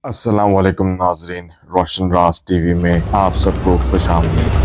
السلام علیکم ناظرین، روشن راز ٹی وی میں آپ سب کو خوش آمدید۔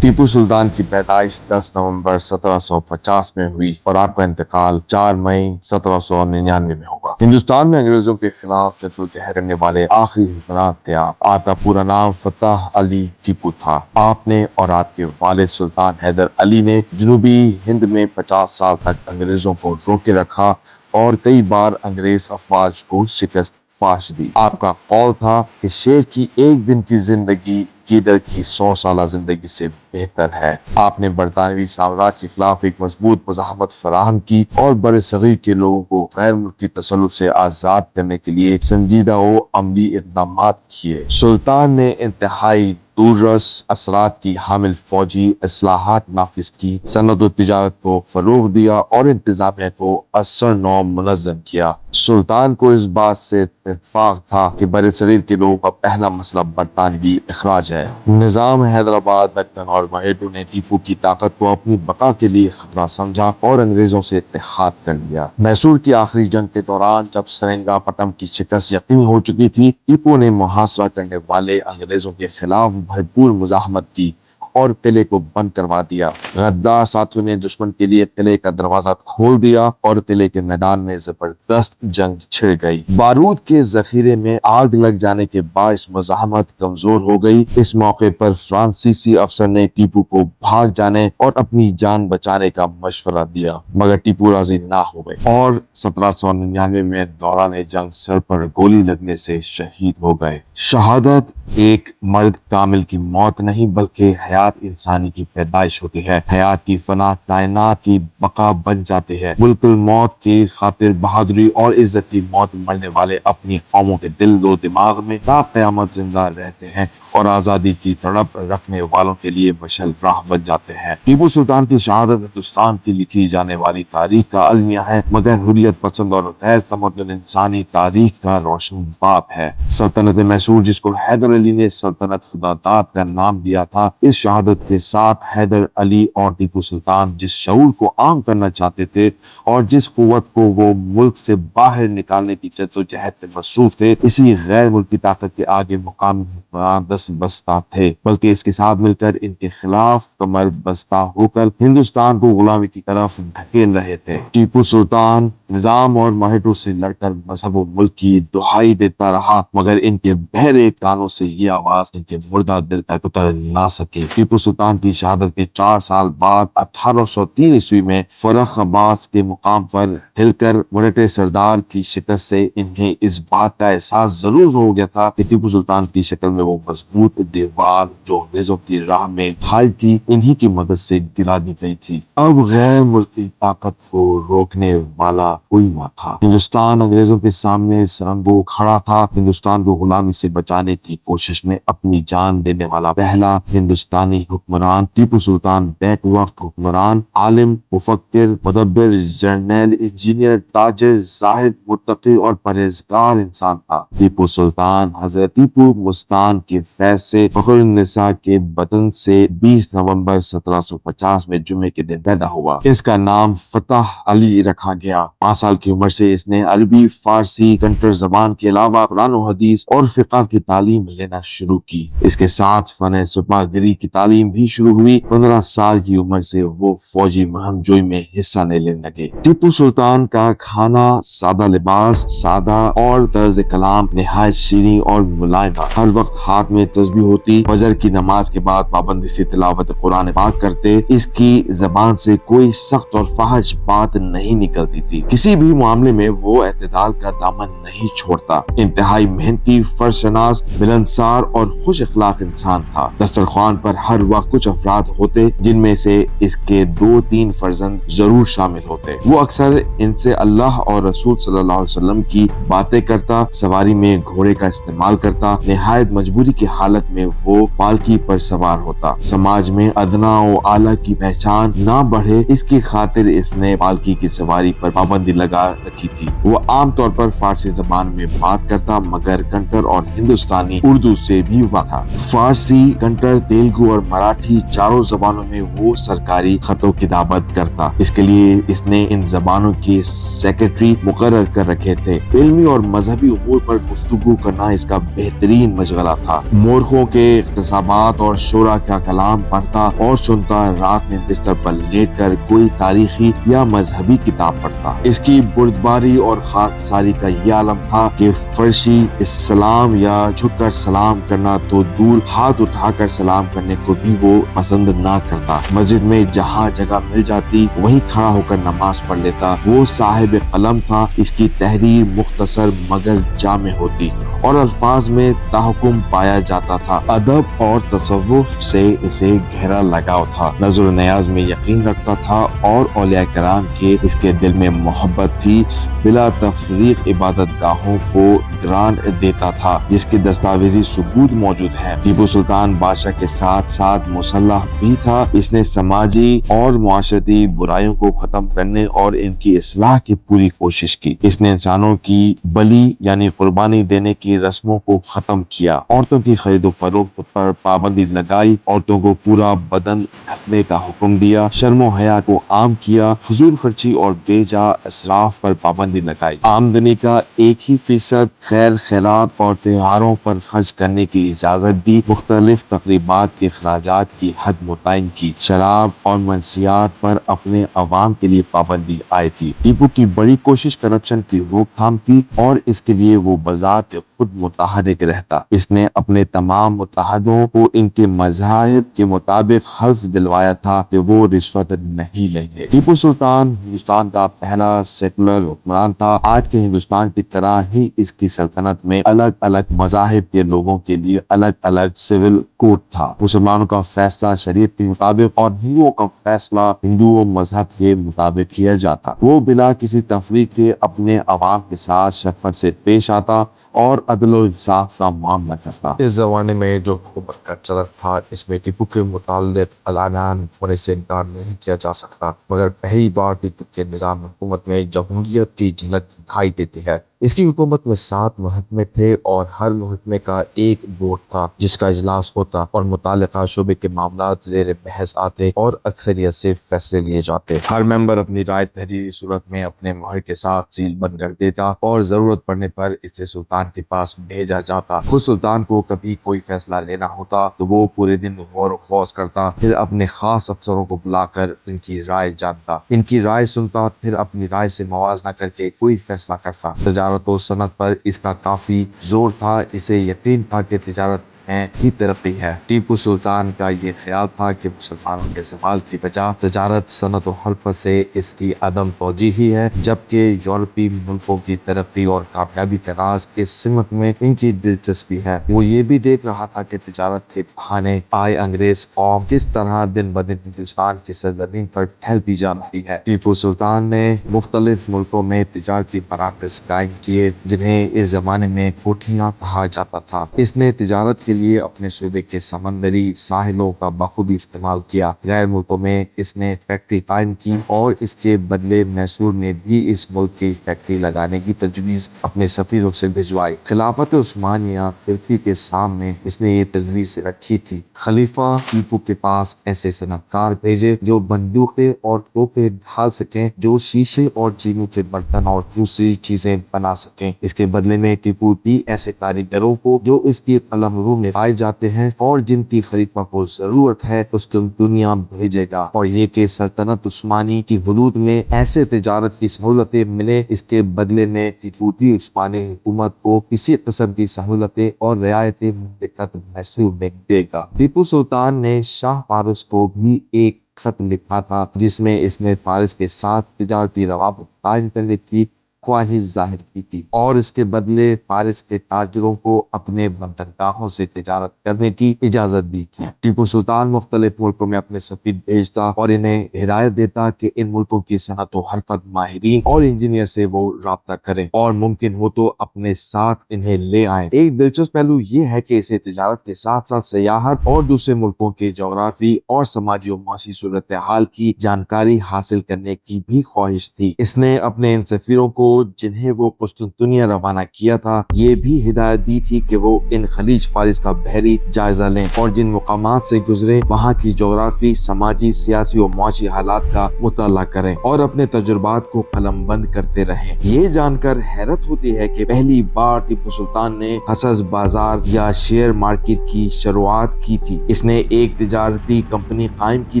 ٹیپو سلطان کی پیدائش 10 نومبر 1750 میں ہوئی اور آپ کا انتقال 4 مئی 1799 میں ہوا۔ ہندوستان میں انگریزوں کے خلاف جدوجہد کرنے والے آخری حکمران تھے آپ کا پورا نام فتح علی ٹیپو تھا۔ آپ نے اور آپ کے والد سلطان حیدر علی نے جنوبی ہند میں 50 سال تک انگریزوں کو روکے رکھا اور کئی بار انگریز افواج کو شکست فاش دی۔ آپ کا قول تھا کہ شیر کی ایک دن کی زندگی گیدڑ کی 100 سالہ زندگی سے بہتر ہے۔ آپ نے برطانوی سامراج کے خلاف ایک مضبوط مزاحمت فراہم کی اور بر صغیر کے لوگوں کو غیر ملکی تسلط سے آزاد کرنے کے لیے سنجیدہ و عملی اقدامات کیے۔ سلطان نے انتہائی دوررس اثرات کی حامل فوجی اصلاحات نافذ کی، صنعت و تجارت کو فروغ دیا اور انتظامیہ کو اثر نو منظم کیا۔ سلطان کو اس بات سے اتفاق تھا کہ بر صغیر کے لوگوں کا پہلا مسئلہ برطانوی اخراج ہے۔ نظام حیدرآباد، دکن اور مہیڈو نے ٹیپو کی طاقت کو اپنی بقا کے لیے خطرہ سمجھا اور انگریزوں سے اتحاد کر لیا۔ میسور کی آخری جنگ کے دوران جب سرنگا پٹم کی شکست یقینی ہو چکی تھی، ٹیپو نے محاصرہ کرنے والے انگریزوں کے خلاف بھرپور مزاحمت کی اور قلعے کو بند کروا دیا۔ غدار ساتھیوں نے دشمن کے لیے قلعے کا دروازہ کھول دیا اور قلعے کے میدان میں زبردست جنگ چھڑ گئی۔ بارود کے ذخیرے میں آگ لگ جانے کے باعث مزاحمت کمزور ہو گئی۔ اس موقع پر فرانسیسی افسر نے ٹیپو کو بھاگ جانے اور اپنی جان بچانے کا مشورہ دیا، مگر ٹیپو راضی نہ ہو گئے اور 1799 میں دوران جنگ سر پر گولی لگنے سے شہید ہو گئے۔ شہادت ایک مرد کامل کی موت نہیں بلکہ حیات انسانی کی پیدائش ہوتی ہے۔ حیات کی فنا کائنات کی بقا بن جاتی ہے۔ ملک الموت کی خاطر بہادری اور عزت کی موت مرنے والے اپنی قوموں کے دل و دماغ میں تا قیامت زندہ رہتے ہیں اور آزادی کی تڑپ رکھنے والوں کے لیے مشعل راہ بن جاتے ہیں۔ ٹیپو سلطان کی شہادت ہندوستان کی لکھی جانے والی تاریخ کا المیہ ہے، مگر حریت پسند اور غیر تمدن انسانی تاریخ کا روشن باب ہے۔ سلطنت میسور، جس کو حیدر علی نے سلطنت خداداد کا نام دیا تھا، اس شہادت کے ساتھ حیدر علی اور ٹیپو سلطان جس شعور کو عام کرنا چاہتے تھے اور جس قوت کو وہ ملک سے باہر نکالنے کی جدوجہد میں مصروف تھے، اسی غیر ملکی طاقت کے آگے مقامی حکمران دست بستہ تھے، بلکہ اس کے ساتھ مل کر ان کے خلاف کمر بستہ ہو کر ہندوستان کو غلامی کی طرف دھکیل رہے تھے۔ ٹیپو سلطان نظام اور مہیڈو سے لڑ کر مذہب و ملک کی دہائی دیتا رہا، مگر ان کے بہرے کانوں سے یہ آواز ان کے مردہ دل تک اتر نہ سکی۔ ٹیپو سلطان کی شہادت کے 4 سال بعد 1803 عیسوی میں فرخ آباد کے مقام پر ہل کر مرہٹے سردار کی شکست سے انہیں اس بات کا احساس ضرور ہو گیا تھا کہ ٹیپو سلطان کی شکل میں وہ مضبوط دیوار جو انگریزوں کی راہ میں حائل تھی، انہی کی مدد سے گرا دی گئی تھی۔ اب غیر ملکی طاقت کو روکنے والا کوئی نہ تھا۔ ہندوستان انگریزوں کے سامنے سرنگو کھڑا تھا۔ ہندوستان کو غلامی سے بچانے کی کوشش میں اپنی جان دینے والا پہلا ہندوستانی حکمران ٹیپو سلطان بیک وقت حکمران، عالم، مفکر، مدبر، جرنیل، انجینئر، تاجر، زاہد، متقی اور پرہیزگار انسان تھا۔ ٹیپو سلطان حضرت ٹیپو مستان کے فیض سے فخر النساء کے بدن سے 20 نومبر 1750 میں جمعے کے دن پیدا ہوا۔ اس کا نام فتح علی رکھا گیا۔ 5 سال کی عمر سے اس نے عربی، فارسی، کنٹر زبان کے علاوہ قرآن و حدیث اور فقہ کی تعلیم لینا شروع کی۔ اس کے ساتھ فن سپاہ گری کی تعلیم بھی شروع ہوئی۔ 15 سال کی عمر سے وہ فوجی مہم جوئی میں حصہ لینے لگے۔ ٹیپو سلطان کا کھانا، سادہ لباس، سادہ اور طرز کلام نہایت شیریں اور ملائم تھا۔ ہر وقت ہاتھ میں تسبیح ہوتی۔ فجر کی نماز کے بعد پابندی سے تلاوت قرآن پاک کرتے۔ اس کی زبان سے کوئی سخت اور فحش بات نہیں نکلتی تھی۔ کسی بھی معاملے میں وہ اعتدال کا دامن نہیں چھوڑتا۔ انتہائی محنتی، فرشناس، ملنسار اور خوش اخلاق انسان تھا۔ دسترخوان پر ہر وقت کچھ افراد ہوتے جن میں سے اس کے 2-3 فرزند ضرور شامل ہوتے۔ وہ اکثر ان سے اللہ اور رسول صلی اللہ علیہ وسلم کی باتیں کرتا، سواری میں گھوڑے کا استعمال کرتا۔ نہایت مجبوری کی حالت میں وہ پالکی پر سوار ہوتا۔ سماج میں ادنا و اعلیٰ کی پہچان نہ بڑھے، اس کی خاطر اس نے پالکی کی سواری پر پابندی پابندی لگا رکھی تھی۔ وہ عام طور پر فارسی زبان میں بات کرتا مگر کنڑ اور ہندوستانی اردو سے بھی واقف تھا۔ فارسی، کنڑ، تیلگو اور مراٹھی چاروں زبانوں میں وہ سرکاری خط و کتابت کرتا۔ اس کے لیے اس نے ان زبانوں کے سیکریٹری مقرر کر رکھے تھے۔ علمی اور مذہبی امور پر گفتگو کرنا اس کا بہترین مشغلہ تھا۔ مورخوں کے اقتباسات اور شعراء کا کلام پڑھتا اور سنتا، رات میں بستر پر لیٹ کر کوئی تاریخی یا مذہبی کتاب پڑھتا۔ اس کی بردباری اور خاکساری کا یہ عالم تھا کہ فرشی السلام یا جھک کر سلام کرنا تو دور، ہاتھ اٹھا کر سلام کرنے کو بھی وہ پسند نہ کرتا۔ مسجد میں جہاں جگہ مل جاتی وہیں کھڑا ہو کر نماز پڑھ لیتا۔ وہ صاحب قلم تھا۔ اس کی تحریر مختصر مگر جامع ہوتی اور الفاظ میں تحکم پایا جاتا تھا۔ ادب اور تصوف سے اسے گہرا لگاؤ تھا۔ نظر و نیاز میں یقین رکھتا تھا اور اولیاء کرام کے اس کے دل میں محبت تھی۔ بلا تفریق عبادت گاہوں کو گرانٹ دیتا تھا جس کے دستاویزی ثبوت موجود ہیں۔ ٹیپو سلطان بادشاہ کے ساتھ ساتھ مسلح بھی تھا۔ اس نے سماجی اور معاشرتی برائیوں کو ختم کرنے اور ان کی اصلاح کی پوری کوشش کی۔ اس نے انسانوں کی بلی یعنی قربانی دینے کی رسموں کو ختم کیا۔ عورتوں کی خرید و فروخت پر پابندی لگائی۔ عورتوں کو پورا بدن ڈھکنے کا حکم دیا۔ شرم و حیا کو عام کیا۔ فضول خرچی اور بے جا اسراف پر پابندی لگائی۔ آمدنی کا 1% خیر خیرات اور تہواروں پر خرچ کرنے کی اجازت دی۔ مختلف تقریبات کے اخراجات کی حد متعین کی۔ شراب اور منشیات پر اپنے عوام کے لیے پابندی عائد کی۔ ٹیپو کی بڑی کوشش کرپشن کی روک تھام تھی اور اس کے لیے وہ بذات خود متحرک رہتا۔ اس نے اپنے تمام متحدوں کو ان کے مذاہب کے مطابق حلف دلوایا تھا کہ وہ رشوت نہیں لیں گے۔ ٹیپو سلطان ہندوستان کا پہلا سیکولر حکمران تھا۔ آج کے ہندوستان کی طرح ہی اس کی سلطنت میں الگ الگ مذاہب کے لوگوں کے لیے الگ الگ سول کوڈ تھا۔ مسلمانوں کا فیصلہ شریعت کے مطابق اور ہندوؤں کا فیصلہ ہندو مذہب کے مطابق کیا جاتا۔ وہ بلا کسی تفریق کے اپنے عوام کے ساتھ شفقت سے پیش آتا اور عدل و انصاف کا معاملہ کرتا۔ اس زمانے میں جو حکومت کا چلن تھا اس میں ٹیپو کے متعلق اعلانات ہونے سے انکار نہیں کیا جا سکتا، مگر پہلی بار ٹیپو کے نظام حکومت میں جمہوریت کی جھلک دکھائی دیتی ہے۔ اس کی حکومت میں 7 محکمے تھے اور ہر محکمے کا ایک بورڈ تھا جس کا اجلاس ہوتا اور متعلقہ شعبے کے معاملات زیر بحث آتے اور اکثریت سے فیصلے لیے جاتے۔ ہر ممبر اپنی رائے تحریری صورت میں اپنے مہر کے ساتھ سیل بند رکھ دیتا اور ضرورت پڑنے پر اسے سلطان کے پاس بھیجا جاتا۔ خود سلطان کو کبھی کوئی فیصلہ لینا ہوتا تو وہ پورے دن غور و خوض کرتا، پھر اپنے خاص افسروں کو بلا کر ان کی رائے جانتا، ان کی رائے سنتا، پھر اپنی رائے سے موازنہ کر کے کوئی فیصلہ کرتا۔ تجارت و صنعت پر اس کا کافی زور تھا۔ اسے یقین تھا کہ تجارت میں ہی ترقی ہے۔ ٹیپو سلطان کا یہ خیال تھا کہ مسلمانوں کے زوال کی وجہ تجارت، صنعت و حرفت سے اس کی عدم توجہی ہی ہے، جبکہ یورپی ملکوں کی ترقی اور کامیابی کا راز اس سمت میں ان کی دلچسپی ہے۔ وہ یہ بھی دیکھ رہا تھا کہ تجارت کے بہانے آئے انگریز قوم کس طرح دن بدن ہندوستان کی سرزمین پر پھیلتی جا رہی ہے۔ ٹیپو سلطان نے مختلف ملکوں میں تجارتی مراکز قائم کیے جنہیں اس زمانے میں کوٹھیاں کہا جاتا تھا۔ اس نے تجارت کے لیے اپنے صوبے کے سمندری ساحلوں کا بخوبی استعمال کیا۔ غیر ملکوں میں اس نے فیکٹری قائم کی اور اس کے بدلے میسور نے بھی اس ملک کی فیکٹری لگانے کی تجویز اپنے سفیروں سے بھجوائی۔ خلافت عثمانیہ ترکی کے سامنے اس نے یہ تجویز رکھی تھی۔ خلیفہ ٹیپو کے پاس ایسے صنعت کار بھیجے جو بندوقیں اور توپیں ڈھال سکیں، جو شیشے اور چینی کے برتن اور دوسری چیزیں بنا سکیں۔ اس کے بدلے میں ٹیپو بھی ایسے کاریگروں کو جو اس کی قلمرو میں پائے جاتے ہیں اور جن کی خلیفہ کو ضرورت ہے اس کو دنیا بھیجے گا، اور یہ کہ سلطنت عثمانی کی حدود میں ایسے تجارت کی سہولتیں ملے۔ اس کے بدلے میں ٹیپو بھی عثمانی حکومت کو کسی قسم کی سہولتیں اور رعایتی مملکت میسور نہیں دے گا۔ ٹیپو سلطان نے شاہ فارس کو بھی ایک خط لکھا تھا جس میں اس نے فارس کے ساتھ تجارتی روابط قائم کرنے کی خواہش ظاہر کی تھی اور اس کے بدلے فارس کے تاجروں کو اپنے بندرگاہوں سے تجارت کرنے کی اجازت دی تھی۔ ٹیپو سلطان مختلف ملکوں میں اپنے سفیر بھیجتا اور انہیں ہدایت دیتا کہ ان ملکوں کی صنعت و حرفت ماہرین اور انجینئر سے وہ رابطہ کریں اور ممکن ہو تو اپنے ساتھ انہیں لے آئیں۔ ایک دلچسپ پہلو یہ ہے کہ اسے تجارت کے ساتھ ساتھ سیاحت اور دوسرے ملکوں کے جغرافی اور سماجی و معاشی صورتحال کی جانکاری حاصل کرنے کی بھی خواہش تھی۔ اس نے اپنے ان سفیروں کو جنہیں وہ قسطنطنیہ روانہ کیا تھا یہ بھی ہدایت دی تھی کہ وہ ان خلیج فارس کا بحری جائزہ لیں اور جن مقامات سے گزرے وہاں کی جغرافی، سماجی، سیاسی و معاشی حالات کا مطالعہ کریں اور اپنے تجربات کو قلم بند کرتے رہیں۔ یہ جان کر حیرت ہوتی ہے کہ پہلی بار ٹیپو سلطان نے حسس بازار یا شیئر مارکیٹ کی شروعات کی تھی۔ اس نے ایک تجارتی کمپنی قائم کی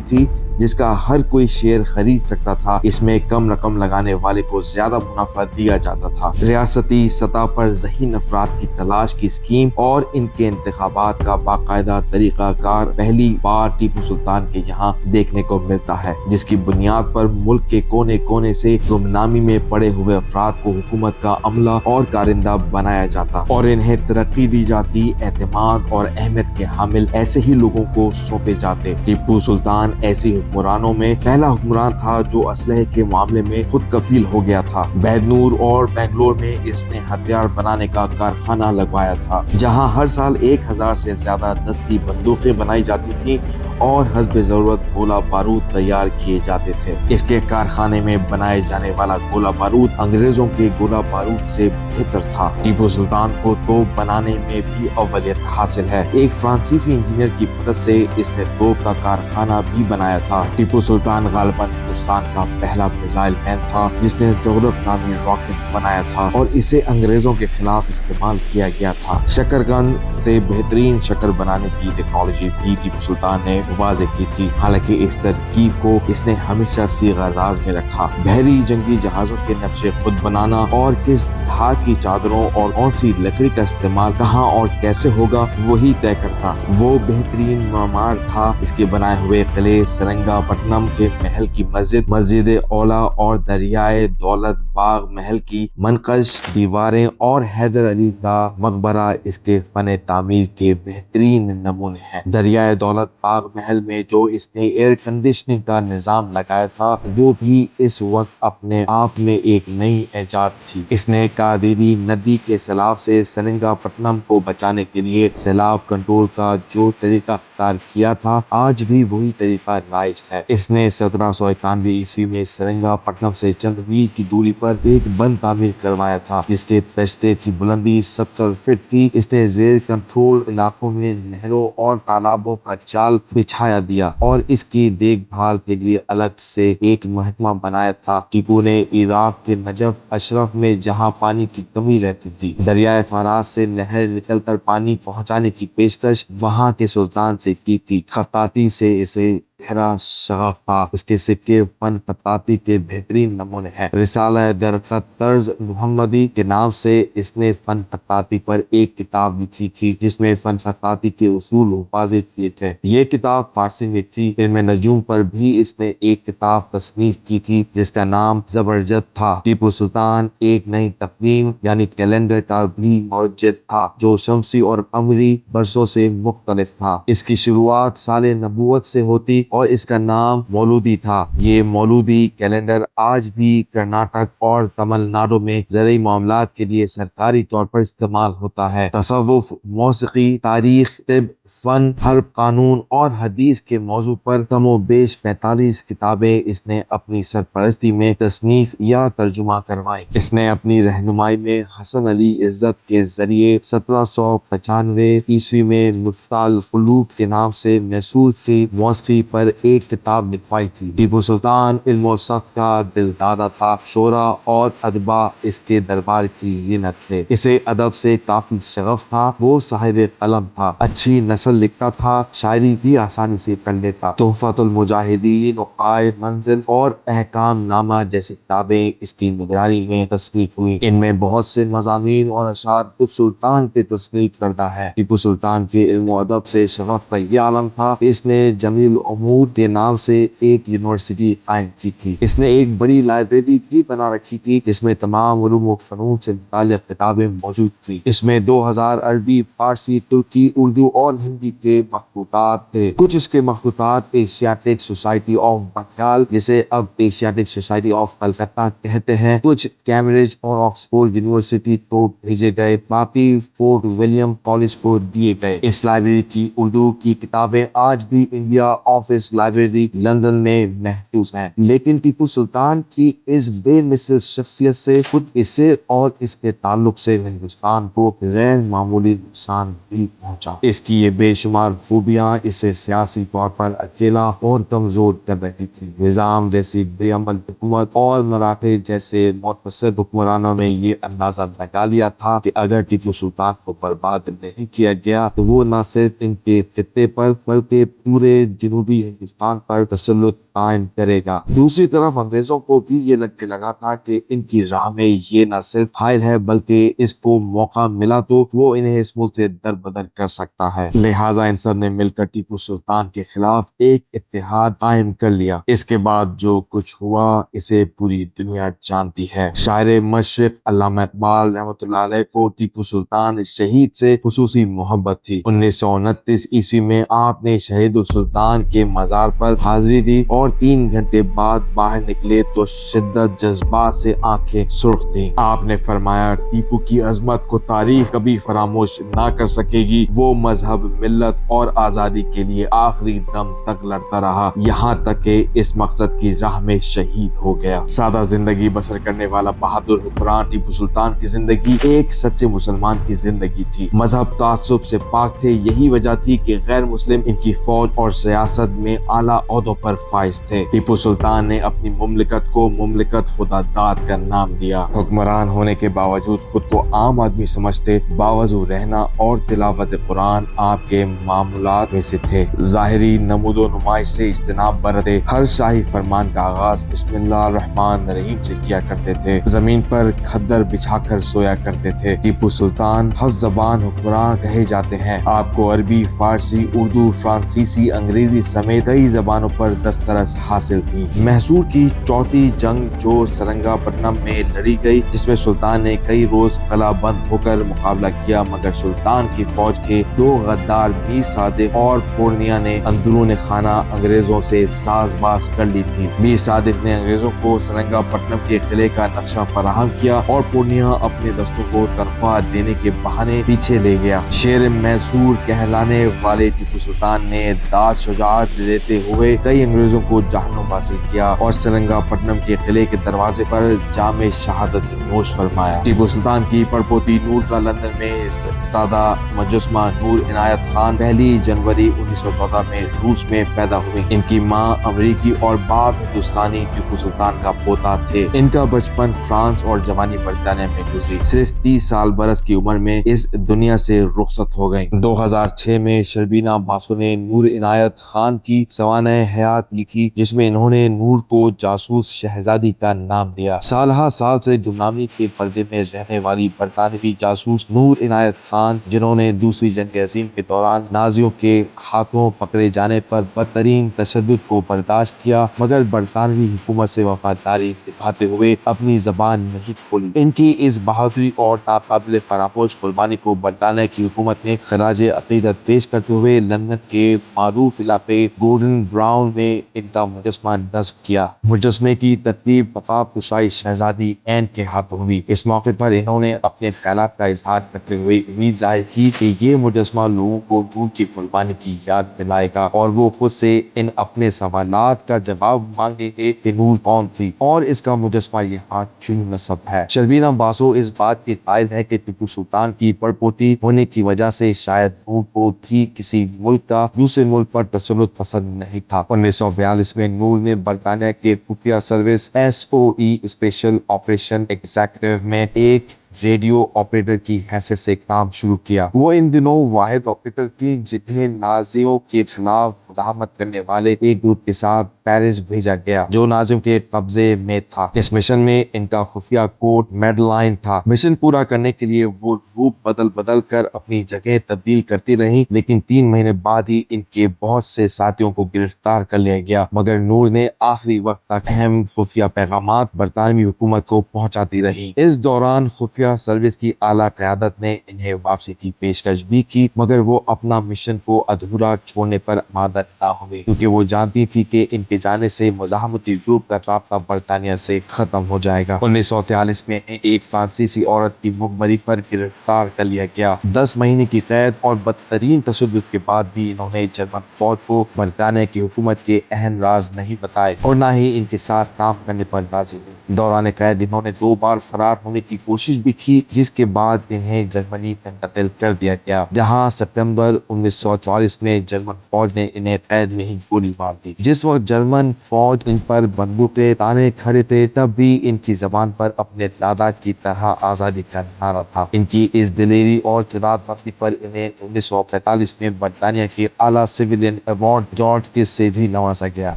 تھی جس کا ہر کوئی شیئر خرید سکتا تھا۔ اس میں کم رقم لگانے والے کو زیادہ منافع دیا جاتا تھا۔ ریاستی سطح پر ذہین افراد کی تلاش کی اسکیم اور ان کے انتخابات کا باقاعدہ طریقہ کار پہلی بار ٹیپو سلطان کے یہاں دیکھنے کو ملتا ہے، جس کی بنیاد پر ملک کے کونے کونے سے گمنامی میں پڑے ہوئے افراد کو حکومت کا عملہ اور کارندہ بنایا جاتا اور انہیں ترقی دی جاتی۔ اعتماد اور اہمیت کے حامل ایسے ہی لوگوں کو سونپے جاتے۔ ٹیپو سلطان ایسی حکمرانوں میں پہلا حکمران تھا جو اسلحے کے معاملے میں خود کفیل ہو گیا تھا۔ بہدنور اور بنگلور میں اس نے ہتھیار بنانے کا کارخانہ لگوایا تھا، جہاں ہر سال 1000 سے زیادہ دستی بندوقیں بنائی جاتی تھیں اور حسب ضرورت گولہ بارود تیار کیے جاتے تھے۔ اس کے کارخانے میں بنائے جانے والا گولہ بارود انگریزوں کے گولہ بارود سے بہتر تھا۔ ٹیپو سلطان کو توپ بنانے میں بھی اولیت حاصل ہے۔ ایک فرانسیسی انجینئر کی مدد سے اس نے توپ کا کارخانہ بھی بنایا تھا۔ ٹیپو سلطان غالباً ہندوستان کا پہلا میزائل مین تھا جس نے دولت نامی راکٹ بنایا تھا اور اسے انگریزوں کے خلاف استعمال کیا گیا تھا۔ شکرقند سے بہترین شکر بنانے کی ٹیکنالوجی بھی ٹیپو سلطان نے واضح کی تھی، حالانکہ اس ترکیب کو اس نے ہمیشہ صیغہ راز میں رکھا۔ بحری جنگی جہازوں کے نقشے خود بنانا اور کس دھات کی چادروں اور کون سی لکڑی کا استعمال کہاں اور کیسے ہوگا وہی طے کرتا۔ وہ بہترین معمار تھا۔ اس کے بنائے ہوئے قلعے، سرنگا پٹنم کے محل کی مسجد اولا اور دریائے دولت باغ محل کی منقش دیواریں اور حیدر علی کا مقبرہ اس کے فن تعمیر کے بہترین نمونے ہیں۔ دریائے دولت باغ محل میں جو اس نے ایئر کنڈیشننگ کا نظام لگایا تھا وہ بھی اس وقت اپنے آپ میں ایک نئی ایجاد تھی۔ اس نے کاویری ندی کے سیلاب سے سرنگا پٹنم کو بچانے کے لیے سیلاب کنٹرول کا جو طریقہ اختیار کیا تھا آج بھی وہی طریقہ رائج ہے۔ اس نے 1791 میں سرنگا پٹنم سے چند میل کی دوری پر ایک بند تعمیر کروایا تھا جس کے پشتے کی بلندی 70 فٹ تھی۔ اس نے زیر کنٹرول علاقوں میں نہروں اور تالابوں کا جال بچھایا دیا اور اس کی دیکھ بھال کے لیے الگ سے ایک محکمہ بنایا تھا۔ ٹیپو نے عراق کے نجف اشرف میں جہاں پانی کی کمی رہتی تھی دریائے فرات سے نہر نکل کر پانی پہنچانے کی پیشکش وہاں کے سلطان سے کی تھی۔ خطاطی سے اسے گہرا شغف تھا۔ اس کے سکے فن خطاطی کے بہترین نمونے ہیں۔ رسالہ در خط طرز محمدی کے نام سے اس نے فن خطاطی پر ایک کتاب لکھی تھی جس میں فن خطاطی کے اصول واضح کیے تھے۔ یہ کتاب فارسی میں تھی۔ علم نجوم پر بھی اس نے ایک کتاب تصنیف کی تھی جس کا نام زبرجد تھا۔ ٹیپو سلطان ایک نئی تقویم یعنی کیلنڈر کا بھی موجد تھا جو شمسی اور قمری برسوں سے مختلف تھا۔ اس کی شروعات سال نبوت سے ہوتی اور اس کا نام مولودی تھا۔ یہ مولودی کیلنڈر آج بھی کرناٹک اور تمل ناڈو میں زرعی معاملات کے لیے سرکاری طور پر استعمال ہوتا ہے۔ تصوف، موسیقی، تاریخ، طب، فن، حرب، قانون اور حدیث کے موضوع پر کم و بیش 45 کتابیں اس نے اپنی سرپرستی میں تصنیف یا ترجمہ کروائیں۔ اس نے اپنی رہنمائی میں حسن علی عزت کے ذریعے 1795 میں مفتاح القلوب کے نام سے میسور کی موسیقی پر ایک کتاب لکھوائی تھی۔ ٹیپو سلطان علم و سخت کا دل دادا تھا۔ شعراء اور ادباء اس کے دربار کی زینت تھے۔ اسے ادب سے کافی شغف تھا۔ وہ صاحب قلم تھا، اچھی نثر لکھتا تھا، شاعری بھی آسانی سے پڑھ لیتا۔ تحفۃ المجاہدین، وقائے منزل اور احکام نامہ جیسی کتابیں اس کی نگرانی میں تصنیف ہوئی۔ ان میں بہت سے مضامین اور اشعار ٹیپو سلطان کے تصنیف کردہ ہے۔ ٹیپو سلطان کے علم و ادب سے شغف کا یہ عالم تھا کہ اس نے جمیل العمر محمود کے نام سے ایک یونیورسٹی قائم کی تھی۔ اس نے ایک بڑی لائبریری بھی بنا رکھی تھی جس میں تمام علوم و فنون سے متعلق کتابیں موجود تھیں۔ اس میں 2000 عربی، فارسی، ترکی، اردو اور ہندی کے مخطوطات تھے۔ کچھ اس کے مخطوطات ایشیاٹک سوسائٹی آف بنگال، جسے اب ایشیاٹک سوسائٹی آف کلکتہ کہتے ہیں، کچھ کیمبرج اور آکسفورڈ یونیورسٹی کو بھیجے گئے، باقی فورٹ ولیم کالج کو دیے گئے۔ اس لائبریری کی اردو کی کتابیں آج بھی انڈیا آفس لائبریری لندن میں محفوظ ہیں، لیکن ٹیپو سلطان کی اس بے مثل شخصیت سے خود اسے اور اس کے تعلق سے ہندوستان کو غیر معمولی نقصان بھی پہنچا۔ اس کی یہ بے شمار خوبیاں اسے سیاسی طور پر اکیلا اور کمزور کر رہی تھی۔ نظام جیسی بے عمل حکومت اور مراٹھے جیسے متعصب حکمرانوں نے یہ اندازہ لگا لیا تھا کہ اگر ٹیپو سلطان کو برباد نہیں کیا گیا تو وہ نہ صرف ان کے خطے پر بلکہ پورے جنوبی ہندوستان پر تسلط قائم کرے گا۔ دوسری طرف انگریزوں کو بھی یہ لگنے لگا تھا کہ ان کی راہ میں یہ نہ صرف حائل ہے بلکہ اس کو موقع ملا تو وہ انہیں اس ملک سے در بدر کر سکتا ہے۔ لہٰذا ان سب نے مل کر ٹیپو سلطان کے خلاف ایک اتحاد قائم کر لیا۔ اس کے بعد جو کچھ ہوا اسے پوری دنیا جانتی ہے۔ شاعر مشرق علامہ اقبال رحمۃ اللہ علیہ کو ٹیپو سلطان شہید سے خصوصی محبت تھی۔ 1929 عیسوی میں آپ نے شہید السلطان کے مزار پر حاضری دی اور 3 گھنٹے بعد باہر نکلے تو شدت جذبات سے آنکھیں سرخ تھیں۔ آپ نے فرمایا، ٹیپو کی عظمت کو تاریخ کبھی فراموش نہ کر سکے گی۔ وہ مذہب، ملت اور آزادی کے لیے آخری دم تک لڑتا رہا، یہاں تک کہ اس مقصد کی راہ میں شہید ہو گیا۔ سادہ زندگی بسر کرنے والا بہادر حکمران ٹیپو سلطان کی زندگی ایک سچے مسلمان کی زندگی تھی۔ مذہب تعصب سے پاک تھے، یہی وجہ تھی کہ غیر مسلم ان کی فوج اور سیاست میں اعلیٰ عہدوں پر فائز تھے۔ ٹیپو سلطان نے اپنی مملکت کو مملکت خدا داد کا نام دیا۔ حکمران ہونے کے باوجود خود کو عام آدمی سمجھتے، باوضو رہنا اور تلاوت قرآن آپ کے معمولات میں سے تھے۔ ظاہری نمود و نمائش سے اجتناب برتے، ہر شاہی فرمان کا آغاز بسم اللہ الرحمن الرحیم سے کیا کرتے تھے، زمین پر کھدر بچھا کر سویا کرتے تھے۔ ٹیپو سلطان حفظ زبان حکمراں کہے جاتے ہیں۔ آپ کو عربی، فارسی، اردو، فرانسیسی، انگریزی سمیت کئی زبانوں پر دسترس حاصل تھی۔ محصور کی چوتھی جنگ جو سرنگا پٹنم میں لڑی گئی، جس میں سلطان نے کئی روز قلعہ بند ہو کر مقابلہ کیا، مگر سلطان کی فوج کے 2 غدار میر صادق اور پورنیا نے اندرون خانہ انگریزوں سے ساز باز کر لی تھی۔ میر صادق نے انگریزوں کو سرنگا پٹنم کے قلعے کا نقشہ فراہم کیا اور پورنیا اپنے دستوں کو تنخواہ دینے کے بہانے پیچھے لے گیا۔ شیر میسور کہلانے والے ٹیپو سلطان نے داد شجاعت دیتے ہوئے کئی انگریزوں کو جہنم حاصل کیا اور سرنگا پٹنم کے قلعے کے دروازے پر جام شہادت نوش فرمایا۔ ٹیپو سلطان کی پڑپوتی نور کا لندن میں افتتادہ مجسمہ نور عنایت خان 1 جنوری 1914 میں روس میں پیدا ہوئی۔ ان کی ماں امریکی اور باپ ہندوستانی ٹیپو سلطان کا پوتا تھے۔ ان کا بچپن فرانس اور جوانی برطانیہ میں گزری۔ صرف 30 سال برس کی عمر میں اس دنیا سے رخصت ہو گئیں۔ 2006 میں شربینا باسو نے نور عنایت خان کی سوانح حیات لکھی، جس میں انہوں نے نور کو جاسوس شہزادی کا نام دیا۔ سالہ سال سے غلامی کے پردے میں رہنے والی برطانوی جاسوس نور عنایت خان، جنہوں نے دوسری جنگ عظیم کے دوران نازیوں کے ہاتھوں پکڑے جانے پر بدترین تشدد کو برداشت کیا مگر برطانوی حکومت سے وفاداری نبھاتے ہوئے اپنی زبان نہیں کھولی، ان کی اس بہادری اور ناقابل فراموش قربانی کو برطانیہ کی حکومت نے خراج عقیدت پیش کرتے ہوئے لندن کے معروف علاقے گورڈن براؤن میں ان کا مجسمہ نصب کیا۔ مجسمے کی ترتیب بقا کشائی شہزادی این کے ہاتھوں ہوئی۔ اس موقع پر انہوں نے اپنے خیالات کا اظہار کرتے ہوئے امید ظاہر کی کہ یہ مجسمہ لوگوں کو نور کی قربانی کی یاد دلائے گا اور وہ خود سے ان اپنے سوالات کا جواب مانگیں گے کہ نور کون تھی اور اس کا مجسمہ یہاں کیوں نصب ہے۔ شربینا باسو اس بات کی قائل ہے کہ ٹیپو سلطان کی پڑپوتی ہونے کی وجہ سے شاید نور کو بھی کسی ملک کا دوسرے ملک پر تسلط پسند نہیں تھا۔ 1942 میں نور نے برطانیہ کے خفیہ service SOE special operation executive میں ایک ریڈیو آپریٹر کی حیثیت سے کام شروع کیا۔ وہ ان دنوں واحد آپریٹر تھی جنہیں نازیوں کے خلاف مزاحمت کرنے والے ایک گروپ کے ساتھ پیرس بھیجا گیا جو ناظم کے قبضے میں تھا۔ اس مشن میں ان کا خفیہ کوڈ میڈلائن تھا۔ مشن پورا کرنے کے لیے وہ روپ بدل بدل کر اپنی جگہ تبدیل کرتی رہی، لیکن 3 مہینے بعد ہی ان کے بہت سے ساتھیوں کو گرفتار کر لیا گیا، مگر نور نے آخری وقت تک اہم خفیہ پیغامات برطانوی حکومت کو پہنچاتی رہی۔ اس دوران خفیہ سروس کی اعلیٰ قیادت نے انہیں واپسی کی پیشکش بھی کی، مگر وہ اپنا مشن کو ادھورا چھوڑنے پر آمادہ نہ ہوئی، کیونکہ وہ جانتی تھی کہ ان کے جانے سے مزاحمتی گروپ کا رابطہ برطانیہ سے ختم ہو جائے گا۔ 1943 میں ایک فرانسیسی عورت کی مخبری پر گرفتار کر لیا گیا۔ 10 مہینے کی قید اور بدترین تشدد کے بعد بھی انہوں نے جرمن فوج کو برطانیہ کی حکومت کے اہم راز نہیں بتائے اور نہ ہی ان کے ساتھ کام کرنے پر راضی ہوئے۔ دوران قید انہوں نے 2 بار فرار ہونے کی کوشش بھی کی، جس کے بعد انہیں جرمنی منتقل کر دیا گیا، جہاں ستمبر 1944 میں جرمن فوج نے انہیں قید میں ہی گولی مار دی۔ جس وقت جرمن فوج ان پر بندوقیں تانے کھڑے تھے، تب بھی ان کی زبان پر اپنے دادا کی طرح آزادی کا نعرہ تھا۔ ان کی اس دلیری اور جرأت مندی پر انہیں 1945 میں برطانیہ کے اعلیٰ سویلین ایوارڈ جارج کس سے بھی نوازا گیا۔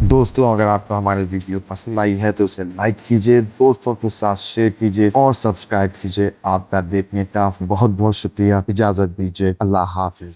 دوستوں، اگر آپ کو ہماری ویڈیو پسند آئی ہے تو اسے لائک کیجیے، دوستوں کے ساتھ شیئر کیجیے اور سبسکرائب کیجیے۔ آپ کا دیکھنے کا بہت بہت شکریہ۔ اجازت دیجیے۔ اللہ حافظ۔